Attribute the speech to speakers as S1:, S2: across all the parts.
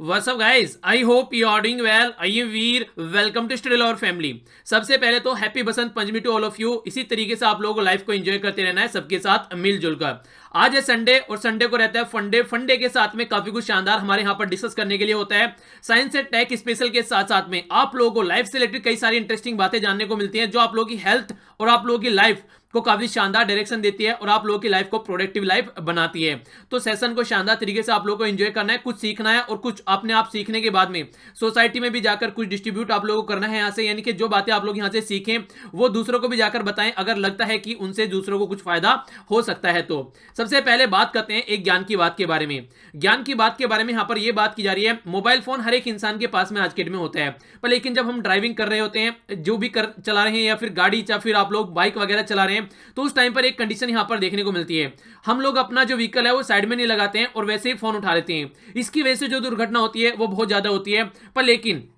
S1: What's up guys? I hope you are doing well. I am Veer. Welcome to study और family. सबसे पहले तो happy Basant Panchami to all of you. इसी तरीके से आप लोगों को लाइफ को एंजॉय करते रहना है सबके साथ मिलजुल कर. आज है संडे और संडे को रहता है फंडे. फंडे के साथ में काफी कुछ शानदार हमारे यहाँ पर डिस्कस करने के लिए होता है. साइंस एंड टेक स्पेशल के साथ साथ में आप लोगों को लाइफ से रिलेटेड कई सारी इंटरेस्टिंग बातें जानने को मिलती हैं जो आप लोगों की हेल्थ और आप लोगों की लाइफ को काफी शानदार डायरेक्शन देती है और आप लोगों की लाइफ को प्रोडक्टिव लाइफ बनाती है. तो सेशन को शानदार तरीके से आप लोगों को एंजॉय करना है, कुछ सीखना है और कुछ अपने आप सीखने के बाद में सोसाइटी में भी जाकर कुछ डिस्ट्रीब्यूट आप लोगों को करना है यहाँ से. यानी कि जो बातें आप लोग यहाँ से सीखें वो दूसरों को भी जाकर बताएं अगर लगता है कि उनसे दूसरों को कुछ फायदा हो सकता है. तो सबसे पहले बात करते हैं एक ज्ञान की बात के बारे में. ज्ञान की बात के बारे में यहाँ पर यह बात की जा रही है. मोबाइल फोन हर एक इंसान के पास में आज के डेट में होता है, पर लेकिन जब हम ड्राइविंग कर रहे होते हैं, जो भी चला रहे हैं या फिर गाड़ी या फिर आप लोग बाइक वगैरह चला रहे हैं, तो उस टाइम पर एक कंडीशन यहां पर देखने को मिलती है. हम लोग अपना जो व्हीकल है वो साइड में नहीं लगाते हैं और वैसे ही फोन उठा लेते हैं. इसकी वजह से जो दुर्घटना होती है वो बहुत ज्यादा होती है. पर लेकिन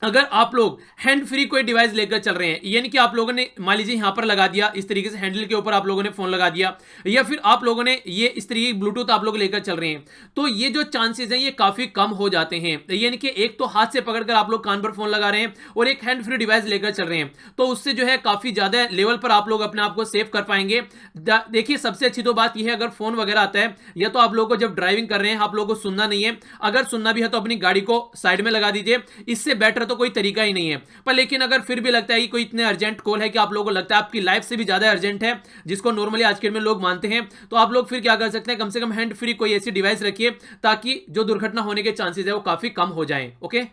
S1: अगर आप लोग हैंड फ्री कोई डिवाइस लेकर चल रहे हैं, यानी कि आप लोगों ने मान लीजिए यहां पर लगा दिया इस तरीके से हैंडल के ऊपर आप लोगों ने फोन लगा दिया, या फिर आप लोगों ने ये इस तरीके ब्लूटूथ आप लोग लेकर चल रहे हैं, तो ये जो चांसेस हैं ये काफी कम हो जाते हैं. यानी कि एक तो हाथ से पकड़कर आप लोग कान पर फोन लगा रहे हैं और एक हैंड फ्री डिवाइस लेकर चल रहे हैं, तो उससे जो है काफी ज्यादा लेवल पर आप लोग अपने आप को सेव कर पाएंगे. देखिए सबसे अच्छी तो बात यह है, अगर फोन वगैरह आता है या तो आप लोग को जब ड्राइविंग कर रहे हैं आप लोग को सुनना नहीं है, अगर सुनना भी है तो अपनी गाड़ी को साइड में लगा दीजिए. इससे बेटर तो कोई तरीका ही नहीं है. पर लेकिन अगर फिर भी लगता है कि कोई इतने अर्जेंट कॉल है कि आप लोगों को लगता है आपकी लाइफ से भी ज्यादा अर्जेंट है, जिसको नॉर्मली आज के में लोग मानते हैं, तो आप लोग फिर क्या कर सकते हैं, कम से कम हैंड फ्री कोई ऐसी डिवाइस रखिए ताकि जो दुर्घटना होने के चांसेस है वो काफी कम हो जाएं. ओके,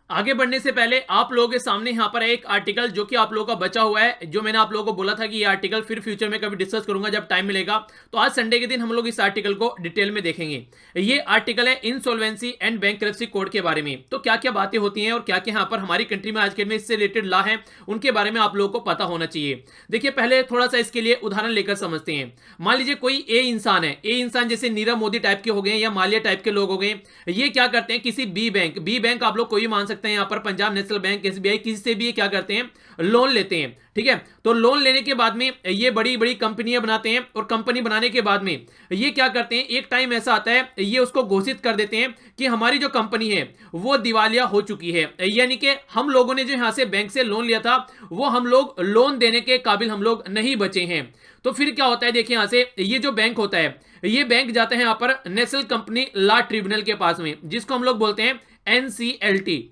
S1: आगे बढ़ने से पहले आप लोगों के सामने यहां पर एक आर्टिकल जो कि आप लोगों का बचा हुआ है, जो मैंने आप लोगों को बोला था कि ये आर्टिकल फिर फ्यूचर में कभी डिस्कस करूंगा जब टाइम मिलेगा. तो आज संडे के दिन हम लोग इस आर्टिकल को डिटेल में देखेंगे. ये आर्टिकल है इंसॉल्वेंसी एंड बैंकरप्सी कोड के बारे में. तो क्या क्या बातें होती हैं और क्या क्या यहाँ पर हमारी कंट्री में आज के में इससे रिलेटेड लॉ है उनके बारे में आप लोगों को पता होना चाहिए. देखिए पहले थोड़ा सा इसके लिए उदाहरण लेकर समझते हैं. मान लीजिए कोई ए इंसान है, ए इंसान जैसे नीरव मोदी टाइप के हो गए या माल्या टाइप के लोग हो गए. ये क्या करते हैं, किसी बी बैंक आप लोग कोई मान सकते हैं, यहाँ पर पंजाब नेशनल बैंक, एसबीआई, किसी से भी ये क्या करते हैं, लोन लेते हैं. ठीक है, तो लोन लेने के बाद में ये बड़ी बड़ी कंपनियां बनाते हैं और कंपनी बनाने के बाद में ये क्या करते हैं, एक टाइम ऐसा आता है ये उसको घोषित कर देते हैं कि हमारी जो कंपनी है वो दिवालिया हो चुकी है. यानी कि हम लोगों ने जो यहां से बैंक से लोन लिया था वो हम लोग लोन देने के काबिल हम लोग नहीं बचे हैं. तो फिर क्या होता है, देखिए यहां से ये जो बैंक होता है, ये बैंक जाते हैं यहां पर नेशनल कंपनी लॉ ट्रिब्यूनल के पास में, जिसको हम लोग बोलते हैं एनसीएलटी.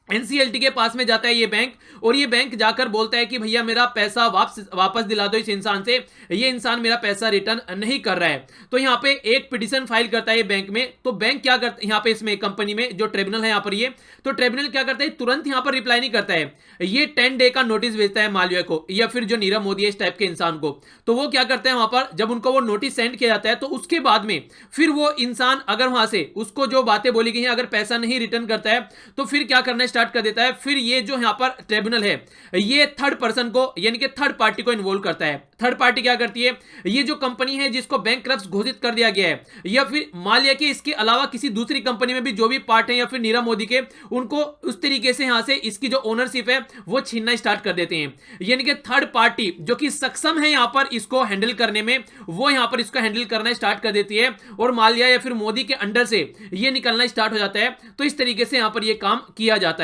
S1: एनसीएलटी के पास में जाता है ये बैंक, और ये बैंक जाकर बोलता है कि भैया मेरा पैसा वापस दिला दो इस इंसान से, ये इंसान मेरा पैसा रिटर्न नहीं कर रहा है. तो यहाँ पे एक पिटीशन फाइल करता है ये बैंक में. तो बैंक क्या करता है यहाँ पे, इसमें कंपनी में जो ट्रिब्यूनल है यहाँ पर ये, तो ट्रिब्यूनल क्या करता है, तुरंत यहाँ पर रिप्लाई नहीं करता है, ये 10 डे का नोटिस भेजता है मालवीय को या फिर जो नीरव मोदी है इस टाइप के इंसान को. तो वो क्या करते हैं वहां पर, जब उनको वो नोटिस सेंड किया जाता है तो उसके बाद में फिर वो इंसान अगर वहां से उसको जो बातें बोली गई हैं अगर पैसा नहीं रिटर्न करता है तो फिर क्या करना स्टार्ट कर देता है, फिर ये जो यहां पर ट्रिब्यूनल है ये थर्ड पर्सन को यानी कि थर्ड पार्टी को इन्वॉल्व करता है. थर्ड पार्टी क्या करती है, ये जो कंपनी है जिसको बैंकरप्ट घोषित कर दिया गया है, या फिर माल्या के इसके अलावा किसी दूसरी कंपनी में भी जो भी पार्ट है या फिर नीरव मोदी के, उनको उस तरीके से यहां से इसकी जो ओनरशिप है वो छीनना स्टार्ट कर देते हैं. यानी कि थर्ड पार्टी जो कि सक्षम है यहां पर इसको हैंडल करने में, वो यहां पर इसको हैंडल करना स्टार्ट कर देती है और माल्या या फिर मोदी के अंडर से ये निकलना स्टार्ट हो जाता है. तो इस तरीके से यहां पर ये काम किया जाता है.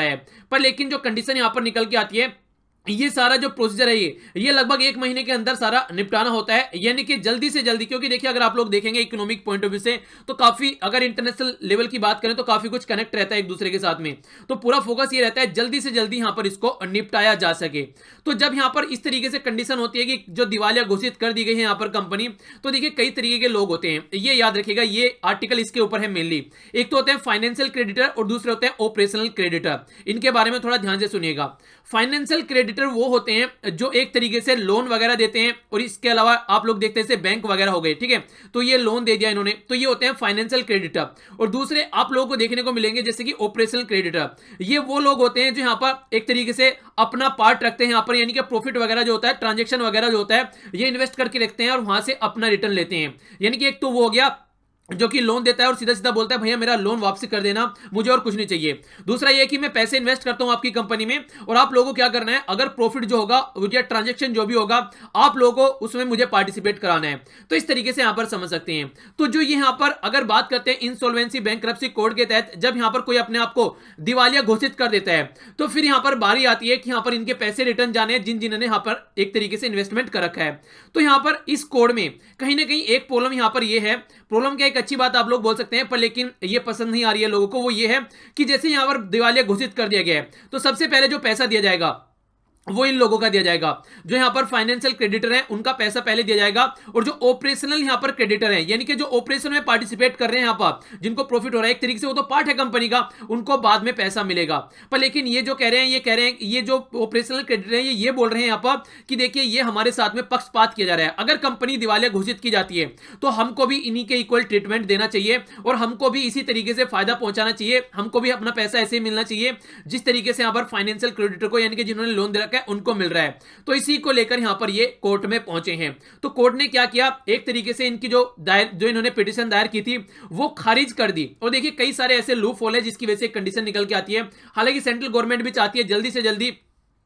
S1: पर लेकिन जो कंडीशन यहां पर निकल के आती है, ये सारा जो प्रोसीजर है ये लगभग 1 महीने के अंदर सारा निपटाना होता है. यानी कि जल्दी से जल्दी, क्योंकि देखिए अगर आप लोग देखेंगे इकोनॉमिक पॉइंट ऑफ व्यू से तो काफी, अगर इंटरनेशनल लेवल की बात करें तो काफी कुछ कनेक्ट रहता है एक दूसरे के साथ में. तो पूरा फोकस ये रहता है जल्दी से जल्दी यहां पर इसको निपटाया जा सके. तो जब यहां पर इस तरीके से कंडीशन होती है कि जो दिवालिया घोषित कर दी गई है यहां पर कंपनी, तो देखिए कई तरीके के लोग होते हैं, ये याद रखिएगा, ये आर्टिकल इसके ऊपर है मेनली. एक तो होते हैं फाइनेंशियल क्रेडिटर और दूसरे होते हैं ऑपरेशनल क्रेडिटर. इनके बारे में थोड़ा ध्यान से सुनिएगा. फाइनेंशियल क्रेडिटर वो होते हैं जो एक तरीके से लोन वगैरह देते हैं, और इसके अलावा आप लोग देखते हैं बैंक वगैरह हो गए, ठीक है, तो ये लोन दे दिया इन्होंने, तो ये होते हैं फाइनेंशियल क्रेडिटर. और दूसरे आप लोगों को देखने को मिलेंगे जैसे कि ऑपरेशनल क्रेडिटर. ये वो लोग होते हैं जो यहाँ पर एक तरीके से अपना पार्ट रखते हैं यहाँ पर, यानी कि प्रॉफिट वगैरह जो होता है, ट्रांजेक्शन वगैरह जो होता है, ये इन्वेस्ट करके रखते हैं और वहां से अपना रिटर्न लेते हैं. यानी कि एक तो वो हो गया जो कि लोन देता है और सीधा सीधा बोलता है भैया मेरा लोन वापसी कर देना, मुझे और कुछ नहीं चाहिए। दूसरा ये कि मैं पैसे इन्वेस्ट करता हूं आपकी कंपनी में और आप लोगों को क्या करना है, अगर प्रॉफिट जो होगा या ट्रांजेक्शन जो भी होगा आप लोगों को उसमें मुझे पार्टिसिपेट कराना है। तो इस तरीके से यहां पर समझ सकते हैं। तो जो यहां पर अगर बात करते हैं इंसॉल्वेंसी बैंक्रप्सी कोड के तहत, जब यहां पर कोई अपने आप को दिवालिया घोषित कर देता है तो फिर यहां पर बारी आती है कि यहां पर इनके पैसे रिटर्न जाने हैं जिन्होंने यहां पर एक तरीके से इन्वेस्टमेंट कर रखा है। तो यहां पर इस कोड में कहीं ना कहीं एक प्रॉब्लम यहां पर यह है, प्रॉब्लम क्या, एक अच्छी बात आप लोग बोल सकते हैं पर लेकिन ये पसंद नहीं आ रही है लोगों को, वो ये है कि जैसे यहां पर दिवालिया घोषित कर दिया गया है तो सबसे पहले जो पैसा दिया जाएगा वो इन लोगों का दिया जाएगा। जो यहां पर फाइनेंशियल क्रेडिटर हैं उनका पैसा पहले दिया जाएगा और जो ऑपरेशनल यहां पर क्रेडिटर हैं यानी कि जो ऑपरेशन में पार्टिसिपेट कर रहे हैं यहां पर जिनको प्रॉफिट हो रहा है एक तरीके से वो तो पार्ट है कंपनी का, उनको बाद में पैसा मिलेगा। पर लेकिन ये जो कह रहे हैं ये जो ऑपरेशनल क्रेडिटर हैं ये बोल रहे हैं यहां पर कि देखिए ये हमारे साथ में पक्षपात किया जा रहा है। अगर कंपनी दिवालिया घोषित की जाती है तो हमको भी इन्हीं के इक्वल ट्रीटमेंट देना चाहिए और हमको भी इसी तरीके से फायदा पहुंचाना चाहिए, हमको भी अपना पैसा ऐसे ही मिलना चाहिए जिस तरीके से यहां पर फाइनेंशियल क्रेडिटर को यानी कि जिन्होंने लोन दे रखा है उनको मिल रहा है। तो इसी को लेकर यहां पर ये कोर्ट में पहुंचे हैं। तो कोर्ट ने क्या किया, एक तरीके से इनकी जो इन्होंने पिटीशन दायर की थी वो खारिज कर दी। और देखिए कई सारे ऐसे लूप होल है जिसकी वजह से कंडीशन निकल के आती है। हालांकि सेंट्रल गवर्नमेंट भी चाहती है जल्दी से जल्दी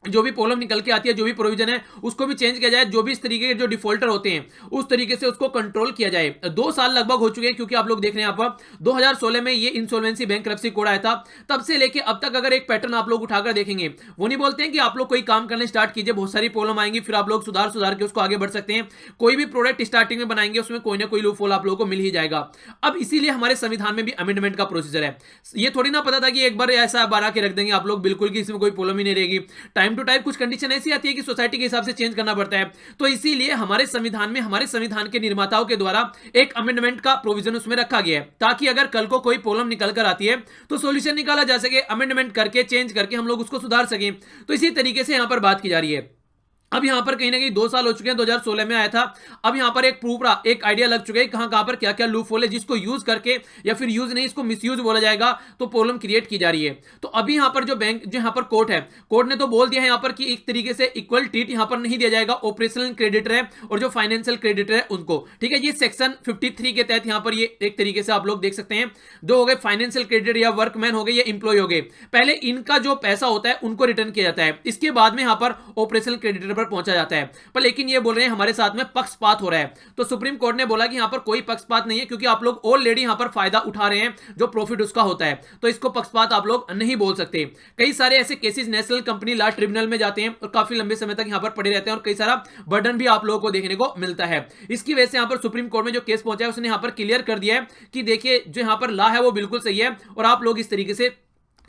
S1: जो भी प्रॉब्लम निकल के आती है, जो भी प्रोविजन है उसको भी चेंज किया जाए, जो भी इस तरीके के जो डिफॉल्टर होते हैं उस तरीके से उसको कंट्रोल किया जाए। 2 साल लगभग हो चुके हैं क्योंकि आप लोग देख रहे हैं यहाँ पर 2016 में ये इंसॉल्वेंसी बैंक्रप्सी कोड आया था, तब से लेके अब तक अगर एक पैटर्न आप लोग उठाकर देखेंगे, वो नहीं बोलते हैं कि आप लोग कोई काम करने स्टार्ट कीजिए, बहुत सारी प्रॉब्लम आएंगी, फिर आप लोग सुधार के उसको आगे बढ़ सकते हैं। कोई भी प्रोडक्ट स्टार्टिंग में बनाएंगे उसमें कोई ना कोई लूप होल आप लोगों को मिल ही जाएगा। अब इसीलिए हमारे संविधान में भी अमेंडमेंट का प्रोसीजर है। ये थोड़ी ना पता था कि एक बार ऐसा बना के रख देंगे आप लोग बिल्कुल कि इसमें कोई प्रॉब्लम ही नहीं रहेगी। टाइम टू टाइम कुछ कंडीशन ऐसी आती है कि सोसाइटी के हिसाब से चेंज करना पड़ता है। तो इसीलिए हमारे संविधान के निर्माताओं के द्वारा एक अमेंडमेंट का प्रोविजन उसमें रखा गया है ताकि अगर कल को कोई प्रॉब्लम निकल कर आती है तो सॉल्यूशन निकाला जा सके, अमेंडमेंट करके चेंज करके हम लोग उसको सुधार सकें। तो इसी तरीके से यहां पर बात की जा रही है। अब यहां पर कहीं ना कहीं 2 साल हो चुके हैं, 2016 में आया था। अब यहां पर एक आइडिया लग चुका है कहां कहां पर क्या क्या लूप होल है जिसको यूज करके या फिर यूज नहीं इसको मिसयूज बोला जाएगा तो प्रॉब्लम क्रिएट की जा रही है। तो अभी यहां पर जो यहां पर कोर्ट है, कोर्ट ने तो बोल दिया है यहां पर कि एक तरीके से इक्वल ट्रीट यहां पर नहीं दिया जाएगा ऑपरेशनल क्रेडिटर है और जो फाइनेंशियल क्रेडिटर है उनको। ठीक है, ये सेक्शन 53 के तहत यहां पर ये एक तरीके से आप लोग देख सकते हैं, दो हो गए फाइनेंशियल क्रेडिटर या वर्कमैन हो गए या इंप्लॉय हो गए। पहले इनका जो पैसा होता है उनको रिटर्न किया जाता है, इसके बाद में यहां पर ऑपरेशनल क्रेडिटर पर पहुंचा जाता है। पर लेकिन ये बोल रहे हैं हमारे साथ में पक्षपात हो रहा है। तो सुप्रीम कोर्ट ने बोला कि यहां पर कोई पक्षपात नहीं है क्योंकि आप लोग ऑलरेडी यहां पर फायदा उठा रहे हैं जो प्रॉफिट उसका होता है, तो इसको पक्षपात आप लोग नहीं बोल सकते। कई सारे ऐसे cases national company law tribunal में जाते हैं और काफी लंबे समय तक यहां पर पड़े रहते हैं और कई सारा बर्डन भी आप लोगों को देखने को मिलता है। इसकी वजह से यहां पर सुप्रीम कोर्ट में जो केस पहुंचा है उसने यहां पर क्लियर कर दिया है कि देखिए जो यहां पर लॉ है वो बिल्कुल सही है और आप लोग इस तरीके से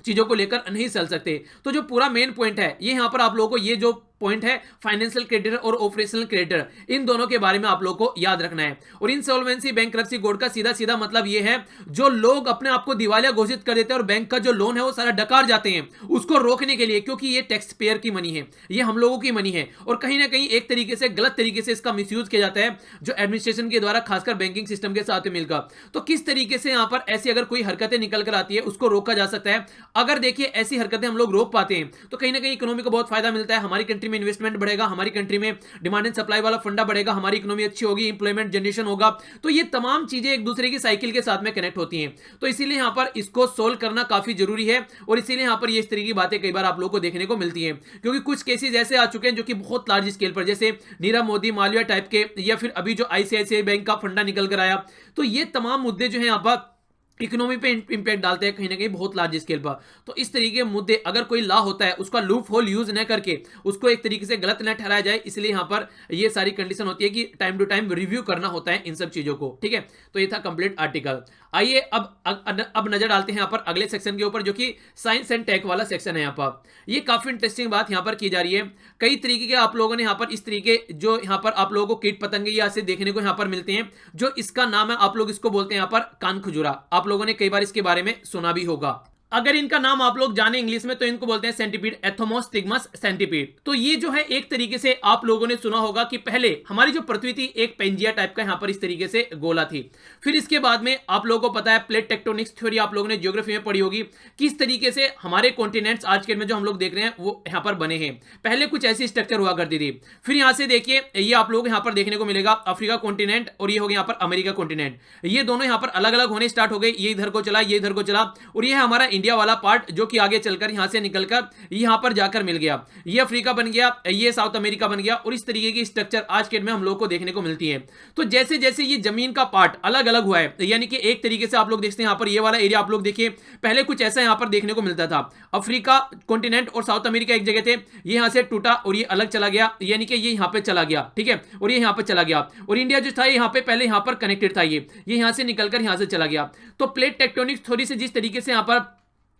S1: चीजों को लेकर नहीं चल सकते। तो जो पूरा मेन पॉइंट है ये यहां पर आप लोगों को ये जो पॉइंट है फाइनेंशियल क्रेडिटर और ऑपरेशनल क्रेडिटर इन दोनों के बारे में आप लोगों को याद रखना है। और इंसॉल्वेंसी बैंक्रप्सी कोड का सीधा सीधा मतलब ये है जो लोग अपने आप को दिवालिया घोषित कर देते हैं और बैंक का जो लोन है वो सारा डकार जाते हैं, उसको रोकने के लिए, क्योंकि ये टैक्स पेयर की मनी है, ये हम लोगों की मनी है और कहीं ना कहीं एक तरीके से गलत तरीके से इसका मिसयूज किया जाता है जो एडमिनिस्ट्रेशन के द्वारा, खासकर बैंकिंग सिस्टम के साथ मिलकर। तो किस तरीके से यहां पर ऐसी अगर कोई हरकतें निकल कर आती है उसको रोका जा सकता है। अगर देखिए ऐसी हरकतें हम लोग रोक पाते हैं तो कहीं ना कहीं इकोनॉमी को बहुत फायदा मिलता है, हमारी कंट्री में इन्वेस्टमेंट बढ़ेगा, हमारी कंट्री में डिमांड एंड सप्लाई वाला फंडा बढ़ेगा, हमारी इकोनॉमी अच्छी होगी, इंप्लॉयमेंट जनरेशन होगा। तो ये तमाम चीजें एक दूसरे की साइकिल के साथ में कनेक्ट होती हैं। तो इसीलिए यहां पर इसको सोल्व करना काफी जरूरी है और इसीलिए यहां पर ये इस तरह की बातें कई बार आप लोगों को देखने को मिलती हैं क्योंकि कुछ केसेस ऐसे आ चुके हैं जो कि बहुत लार्ज स्केल पर, जैसे नीरव मोदी मालविया टाइप के, या फिर अभी जो आईसीआईसीआई बैंक का फंडा निकल कर आया। तो ये तमाम मुद्दे जो है यहां पर इकोनॉमी पे इंपैक्ट डालते हैं कहीं ना कहीं बहुत लार्ज स्केल पर। तो इस तरीके के मुद्दे अगर कोई लॉ होता है उसका लूप होल यूज न करके उसको एक तरीके से गलत न ठहराया जाए, इसलिए यहां पर ये सारी कंडीशन होती है कि टाइम टू टाइम रिव्यू करना होता है इन सब चीजों को। ठीक है, तो ये था कंप्लीट आर्टिकल। आइए अब नजर डालते हैं यहां पर अगले सेक्शन के ऊपर जो कि साइंस एंड टेक वाला सेक्शन है। यहां पर ये काफी इंटरेस्टिंग बात यहां पर की जा रही है। कई तरीके के आप लोगों ने यहां पर इस तरीके जो यहां पर आप लोगों को कीट पतंगे या से देखने को यहां पर मिलते हैं, जो इसका नाम है आप लोग इसको बोलते हैं यहां पर कान खुजूरा। आप लोगों ने कई बार इसके बारे में सुना भी होगा। अगर इनका नाम आप लोग जाने इंग्लिश में तो इनको बोलते हैं सेंटीपीड, एथोमोस्टिग्मस सेंटीपीड। तो ये जो है एक तरीके से आप लोगों ने सुना होगा कि पहले हमारी जो पृथ्वी थी एक पेंजिया टाइप का यहां पर इस तरीके से गोला थी। फिर इसके बाद में आप लोगों को पता है प्लेट टेक्टोनिक्स थ्योरी आप लोगों ने ज्योग्राफी में पढ़ी होगी, किस तरीके से हमारे कॉन्टिनेंट्स आज के में जो हम लोग देख रहे हैं वो यहां पर बने हैं। पहले कुछ ऐसी स्ट्रक्चर हुआ करती थी। फिर यहां से देखिए ये आप लोग यहां पर देखने को मिलेगा अफ्रीका कॉन्टिनेंट और ये हो गया यहां पर अमेरिका कॉन्टिनेंट। ये दोनों यहां पर अलग अलग होने स्टार्ट हो गए, ये इधर को चला, ये इधर को चला, और ये है हमारा इंडिया वाला पार्ट जो कि आगे चलकर यहां से निकलकर यहां पर जाकर मिल गया। ये अफ्रीका बन गया, ये साउथ अमेरिका बन गया, और इस तरीके की स्ट्रक्चर आज के में हम लोग को देखने को मिलती है। तो जैसे जैसे ये जमीन का पार्ट अलग अलग हुआ है, यानी कि एक तरीके से आप लोग देखते हैं यहां पर ये वाला एरिया आप लोग देखिए पहले कुछ ऐसा यहां पर देखने को मिलता था। अफ्रीका कॉन्टिनेंट और साउथ अमेरिका एक जगह थे, ये यहां से टूटा और ये अलग चला गया, यानी कि ये यहां पे चला गया, ठीक है, और ये यहां पे चला गया। और इंडिया जो था यहां पे पहले यहां पर कनेक्टेड था, ये यहां से निकलकर यहां से चला गया। तो प्लेट टेक्टोनिक्स थ्योरी से जिस तरीके से यहां पर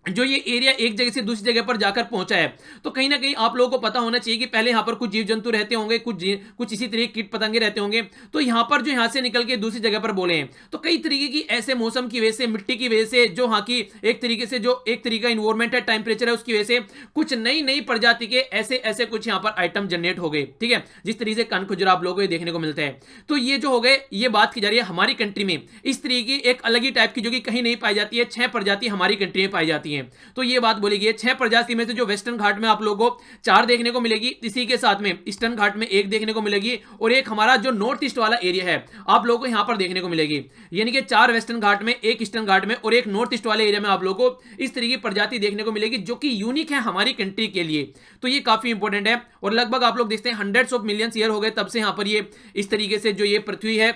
S1: जो ये एरिया एक जगह से दूसरी जगह पर जाकर पहुंचा है, तो कहीं ना कहीं आप लोगों को पता होना चाहिए कि पहले यहां पर कुछ जीव जंतु रहते होंगे, कुछ इसी तरीके कीट पतंगे रहते होंगे। तो यहां पर जो यहां से निकल के दूसरी जगह पर बोले हैं, तो कई तरीके की ऐसे मौसम की वजह से, मिट्टी की वजह से, जो वहां की एक तरीके से जो एक तरीका इन्वायरमेंट है, टेम्परेचर है, उसकी वजह से कुछ नई नई प्रजाति के ऐसे ऐसे कुछ यहां पर आइटम जनरेट हो गए, ठीक है, जिस तरीके से कण खुजरा आप लोगों को देखने को मिलता है। तो ये जो हो गए, ये बात की जा रही है हमारी कंट्री में इस तरीके की एक अलग ही टाइप की जो कि कहीं नहीं पाई जाती है। 6 प्रजाति हमारी कंट्री में पाई जाती है। तो ये बात बोली गई है। 6 प्रजाति में से जो वेस्टर्न घाट में आप लोगों को 4 देखने को मिलेगी, इसी के साथ में ईस्टर्न घाट में 1 देखने को मिलेगी, और एक हमारा जो नॉर्थ ईस्ट वाला एरिया है आप लोगों को यहां पर देखने को मिलेगी। यानी कि 4 वेस्टर्न घाट में, 1 ईस्टर्न घाट में और 1 नॉर्थ ईस्ट वाले एरिया में आप लोगों को इस तरह की प्रजाति देखने को मिलेगी जो कि यूनिक है हमारी कंट्री के लिए। तो ये काफी इंपॉर्टेंट है। और लगभग आप लोग देखते हैं हंड्रेड्स ऑफ मिलियंस ईयर हो गए तब से यहां पर ये इस तरीके से जो ये पृथ्वी है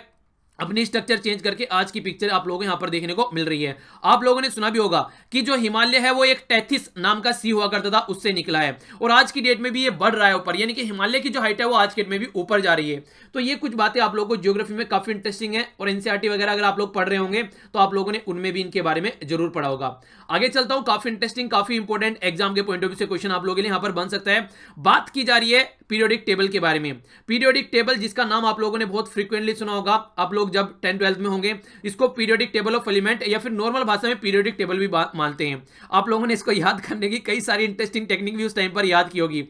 S1: अपनी स्ट्रक्चर चेंज करके आज की पिक्चर आप लोगों को यहां पर देखने को मिल रही है। आप लोगों ने सुना भी होगा कि जो हिमालय है वो एक टेथिस नाम का सी हुआ करता था, उससे निकला है, और आज की डेट में भी ये बढ़ रहा है ऊपर, यानी कि हिमालय की जो हाइट है वो आज की डेट में भी ऊपर जा रही है। तो ये कुछ बातें आप लोगों को ज्योग्राफी में काफी इंटरेस्टिंग है, और एनसीईआरटी वगैरह अगर आप लोग पढ़ रहे होंगे तो आप लोगों ने उनमें भी इनके बारे में जरूर पढ़ा होगा। आगे चलता हूं, काफी इंटरेस्टिंग, काफी इंपॉर्टेंट एग्जाम के पॉइंट ऑफ व्यू से क्वेश्चन आप लोगों के लिए यहां पर बन सकता है। बात की जा रही है पीरियोडिक टेबल के बारे में। पीरियोडिक टेबल जिसका नाम आप लोगों ने बहुत फ्रीक्वेंटली सुना होगा, आप लोग जब 10th-12th में होंगे, इसको पीरियोडिक टेबल ऑफ एलिमेंट या फिर नॉर्मल भाषा में पीरियोडिक टेबल भी मानते हैं। आप लोगों ने इसको याद करने की कई सारी इंटरेस्टिंग टेक्निक भी उस टाइम पर याद की होगी।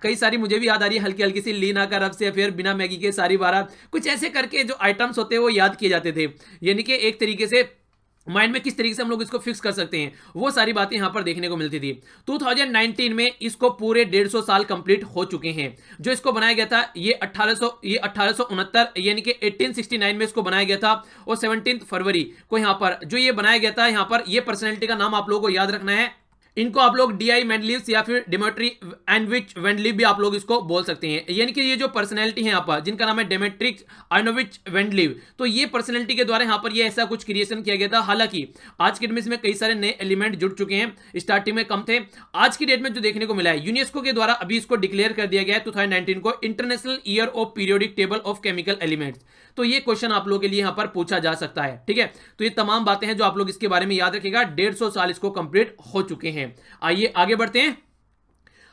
S1: कई सारी मुझे भी याद आ रही है हल्की हल्की सी, लीना का रब से, फिर बिना मैगी के सारी बारात, कुछ ऐसे करके जो आइटम्स होते हैं वो याद किए जाते थे। यानी कि एक तरीके से माइंड में किस तरीके से हम लोग इसको फिक्स कर सकते हैं, वो सारी बातें यहां पर देखने को मिलती थी। 2019 में इसको पूरे 150 साल कंप्लीट हो चुके हैं। जो इसको बनाया गया था ये 1869 यानी कि 1869 में इसको बनाया गया था, और 17 फरवरी को यहां पर जो ये बनाया गया था, यहां पर ये पर्सनैलिटी का नाम आप लोगों को याद रखना है। इनको आप लोग डी.आई. मेंडलीव्स या फिर डिमेट्री एनविच वेंडलीव भी आप लोग इसको बोल सकते हैं। यानी कि ये जो पर्सनैलिटी है यहाँ पर, जिनका नाम है डेमेट्रिक्स आइनोविच वेंडलीव, तो ये पर्सनैलिटी के द्वारा यहाँ पर ये ऐसा कुछ क्रिएशन किया गया था। हालांकि आज की डेट में इसमें कई सारे नए एलिमेंट जुड़ चुके हैं, स्टार्टिंग में कम थे। आज की डेट में जो देखने को मिला है, यूनेस्को के द्वारा अभी इसको डिक्लेयर कर दिया गया है 2019 को international year of periodic table of chemical elements. तो ये क्वेश्चन आप लोगों के लिए यहां पर पूछा जा सकता है, ठीक है। तो ये तमाम बातें हैं जो आप लोग इसके बारे में याद रखिएगा। 150 साल इसको कंप्लीट हो चुके हैं। आइए आगे बढ़ते हैं।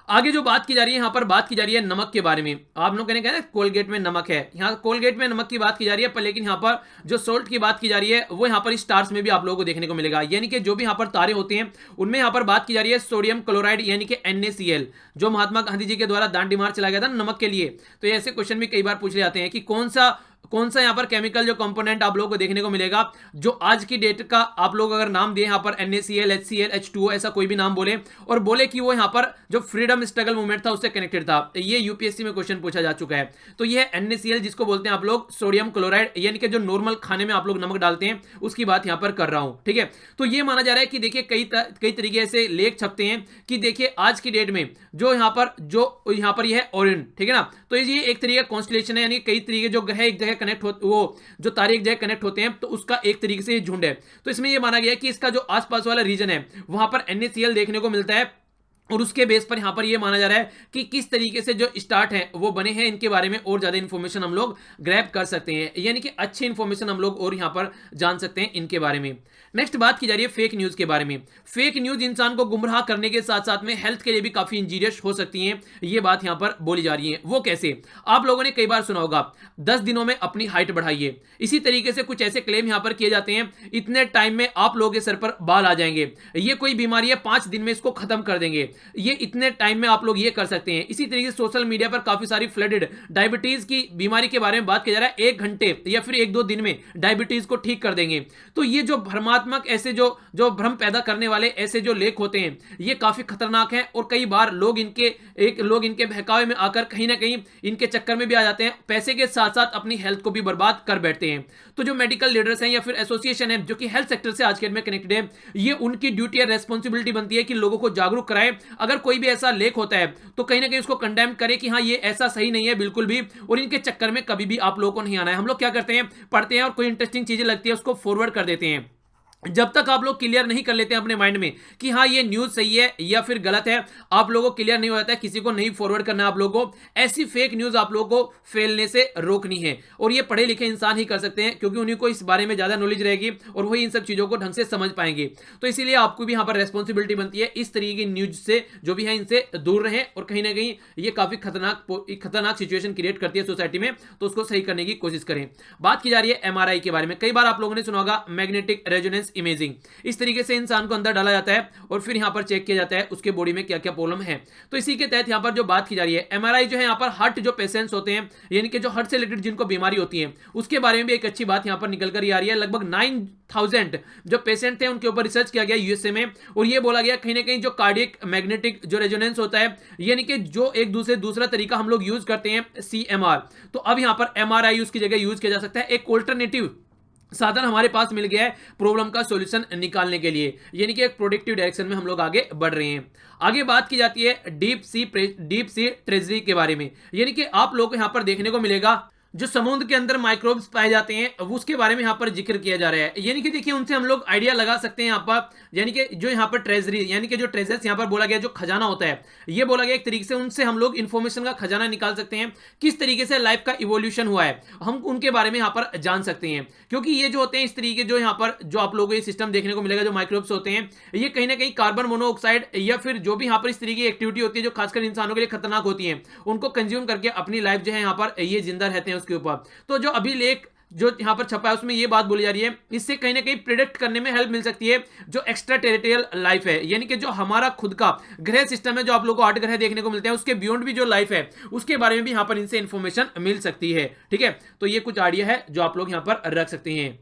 S1: आगे जो बात की जा रही है, यहां पर बात की जा रही है नमक के बारे में। आप लोग कहने कोलगेट में नमक है, यहां कोलगेट में नमक की बात की जा रही है, पर लेकिन यहां पर जो सोल्ट की बात की जा रही है वो यहां पर स्टार्स में भी आप लोगों को देखने को मिलेगा। यानी कि जो भी यहां पर तारे होते हैं उनमें यहां पर बात की जा रही है सोडियम क्लोराइड यानी कि NaCl, जो महात्मा गांधी जी के द्वारा दांडी मार्च चलाया गया था नमक के लिए। तो ऐसे क्वेश्चन भी कई बार पूछे जाते हैं कि कौन सा यहां पर केमिकल जो कंपोनेंट आप लोगों को देखने को मिलेगा जो आज की डेट का आप लोग अगर नाम दिए यहां पर NaCl, HCl, H2O ऐसा कोई भी नाम बोले और बोले कि वो यहां पर जो फ्रीडम स्ट्रगल मूवमेंट था उससे कनेक्टेड था। ये यूपीएससी में क्वेश्चन पूछा जा चुका है। तो ये NaCl जिसको बोलते हैं आप लोग सोडियम क्लोराइड, यानी कि जो नॉर्मल खाने में आप लोग नमक डालते हैं उसकी बात यहां पर कर रहा हूं, ठीक है। तो ये माना जा रहा है कि देखिए कई तरीके से लेख छपते हैं कि देखिए आज की डेट में जो यहां पर यह है ओरियन, ठीक है ना। तो ये एक तरीके कॉन्स्टलेशन है, यानी कई तरीके जो ग्रह एक जगह कनेक्ट होते, वो जो तारे एक जगह कनेक्ट होते हैं, तो उसका एक तरीके से झुंड है। तो इसमें यह माना गया कि इसका जो आसपास वाला रीजन है वहां पर NaCl देखने को मिलता है, और उसके बेस पर यहां पर यह माना जा रहा है कि किस तरीके से जो स्टार्ट है वो बने हैं, इनके बारे में और ज्यादा इंफॉर्मेशन हम लोग ग्रैब कर सकते हैं, यानी कि अच्छी इंफॉर्मेशन हम लोग और यहां पर जान सकते हैं इनके बारे में। नेक्स्ट बात की जा रही है फेक न्यूज के बारे में। फेक न्यूज इंसान को गुमराह करने के साथ साथ में हेल्थ के लिए भी काफी इंजीरियस हो सकती है, ये बात यहां पर बोली जा रही है। वो कैसे? आप लोगों ने कई बार सुना होगा 10 दिनों में अपनी हाइट बढ़ाइए, इसी तरीके से कुछ ऐसे क्लेम यहां पर किए जाते हैं, इतने टाइम में आप लोगों के सर पर बाल आ जाएंगे, ये कोई बीमारी है 5 दिन में इसको खत्म कर देंगे, ये इतने टाइम में आप लोग ये कर सकते हैं। इसी तरीके से सोशल मीडिया पर काफी सारी फ्लडेड डायबिटीज की बीमारी के बारे में बात किया जा रहा है, 1 घंटे या फिर 1-2 दिन में डायबिटीज को ठीक कर देंगे। तो ये जो भ्रमात्मक ऐसे जो भ्रम पैदा करने वाले ऐसे जो लेख होते हैं, ये काफी खतरनाक हैं और कई बार लोग इनके बहकावे में आकर कहीं ना कहीं इनके चक्कर में भी आ जाते हैं, पैसे के साथ साथ अपनी हेल्थ को भी बर्बाद कर बैठते हैं। तो जो मेडिकल लीडर्स हैं या फिर एसोसिएशन है जो कि हेल्थ सेक्टर से आज के डेट में कनेक्टेड है, ये उनकी ड्यूटी या रेस्पॉन्सिबिलिटी बनती है कि लोगों को जागरूक कराए। अगर कोई भी ऐसा लेख होता है तो कहीं ना कहीं उसको कंडेम करे कि हाँ ये ऐसा सही नहीं है बिल्कुल भी, और इनके चक्कर में कभी भी आप लोगों को नहीं आना है। हम लोग क्या करते हैं, पढ़ते हैं और कोई इंटरेस्टिंग चीजें लगती है उसको फॉरवर्ड कर देते हैं। जब तक आप लोग क्लियर नहीं कर लेते हैं अपने माइंड में कि हाँ ये न्यूज सही है या फिर गलत है, आप लोगों को क्लियर नहीं हो जाता है, किसी को नहीं फॉरवर्ड करना। आप लोगों को ऐसी फेक न्यूज आप लोगों को फैलने से रोकनी है, और ये पढ़े लिखे इंसान ही कर सकते हैं क्योंकि उन्हीं को इस बारे में ज्यादा नॉलेज रहेगी और वही इन सब चीजों को ढंग से समझ पाएंगे। तो इसीलिए आपको भी यहाँ पर रेस्पॉन्सिबिलिटी बनती है इस तरीके की न्यूज से जो भी है इनसे दूर रहें, और कहीं ना कहीं ये काफी खतरनाक सिचुएशन क्रिएट करती है सोसाइटी में, तो उसको सही करने की कोशिश करें। बात की जा रही है एमआरआई के बारे में। कई बार आप लोगों ने सुना होगा मैग्नेटिक रेजोनेंस इमेजिंग। इस तरीके से इंसान को अंदर डाला जाता है और फिर यहां पर चेक किया जाता है उसके बॉडी में क्या क्या प्रॉब्लम है। तो इसी के तहत यहां पर जो बात की जा रही है एमआरआई जो है, यहां पर हार्ट जो पेशेंट्स होते हैं, यानी कि जो हार्ट से रिलेटेड जिनको बीमारी होती है, उसके बारे में भी एक अच्छी बात यहां पर निकल कर आ रही है। लगभग 9,000 जो पेशेंट थे उनके ऊपर रिसर्च किया गया यूएसए में, और ये बोला गया कहीं ना कहीं जो कार्डियक मैग्नेटिक जो रेजोनेंस होता है, यानी कि जो एक दूसरा तरीका हम लोग यूज करते हैं सीएमआर, तो अब यहां पर एमआरआई उसकी जगह यूज किया जा सकता है। एक ऑल्टरनेटिव साधन हमारे पास मिल गया है प्रॉब्लम का सॉल्यूशन निकालने के लिए, यानी कि एक प्रोडक्टिव डायरेक्शन में हम लोग आगे बढ़ रहे हैं। आगे बात की जाती है डीप सी ट्रेजरी के बारे में, यानी कि आप लोगों को यहां पर देखने को मिलेगा जो समुद्र के अंदर माइक्रोब्स पाए जाते हैं, उसके बारे में यहां पर जिक्र किया जा रहा है। यानी कि देखिए उनसे हम लोग आइडिया लगा सकते हैं यहां पर, यानी कि जो यहां पर ट्रेजरी यानी कि जो ट्रेजर्स यहां पर बोला गया, जो खजाना होता है, ये बोला गया एक तरीके से उनसे हम लोग इंफॉर्मेशन का खजाना निकाल सकते हैं, किस तरीके से लाइफ का इवोल्यूशन हुआ है हम उनके बारे में यहां पर जान सकते हैं। क्योंकि ये जो होते हैं इस तरीके जो यहां पर जो आप लोगों को ये सिस्टम देखने को मिलेगा, जो माइक्रोब्स होते हैं, ये कहीं ना कहीं कार्बन मोनोऑक्साइड या फिर जो भी यहां पर इस तरीके की एक्टिविटी होती है जो खासकर इंसानों के लिए खतरनाक होती है, उनको कंज्यूम करके अपनी लाइफ जो है यहां पर ये जिंदा रहते हैं उसके ऊपर। तो जो अभी लेख जो यहां पर छपा है उसमें ये बात बोली जा रही है, इससे कहीं ना कहीं प्रिडिक्ट करने में हेल्प मिल सकती है जो एक्स्ट्रा टेरिटोरियल लाइफ है, यानी कि जो हमारा खुद का ग्रह सिस्टम है, जो आप लोगों को 8 ग्रह देखने को मिलते हैं, उसके बियॉन्ड भी जो लाइफ है उसके बारे में भी यहां पर इनसे इंफॉर्मेशन मिल सकती है। ठीक है, तो ये कुछ आइडिया है जो आप लोग यहां पर रख सकते हैं।